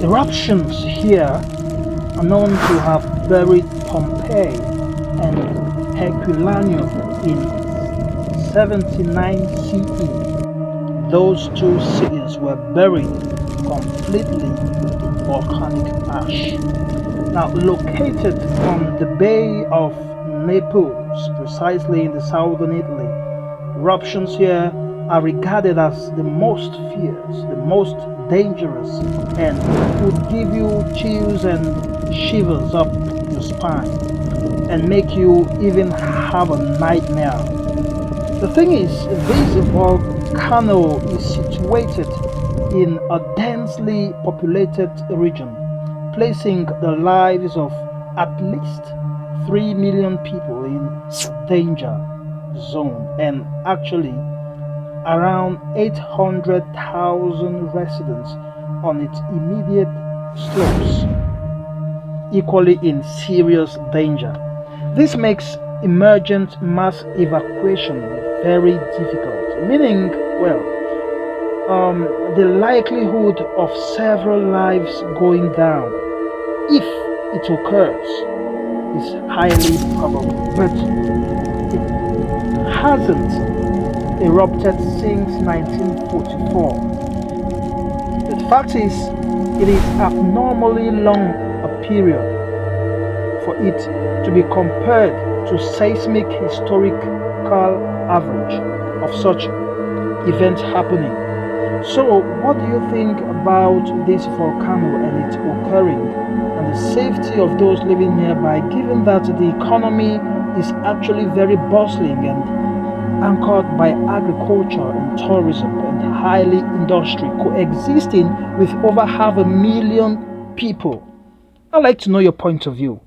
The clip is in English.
Eruptions here are known to have buried Pompeii and Herculaneum in 79 CE. Those two cities were buried completely in volcanic ash. Now, located on the Bay of Naples, precisely in the southern Italy, eruptions here are regarded as the most fierce, the most dangerous, and would give you chills and shivers up your spine and make you even have a nightmare. The thing is, this volcano is situated in a densely populated region, placing the lives of at least 3 million people in danger zone, and actually around 800,000 residents on its immediate slopes equally in serious danger. This makes emergent mass evacuation very difficult, meaning, well, the likelihood of several lives going down, if it occurs, is highly probable. But it hasn't erupted since 1944. The fact is, it is abnormally long a period for it to be compared to seismic historical average of such events happening. So, what do you think about this volcano and it occurring, and the safety of those living nearby, given that the economy is actually very bustling and anchored by agriculture and tourism and highly industry, coexisting with over 500,000 people? I'd like to know your point of view.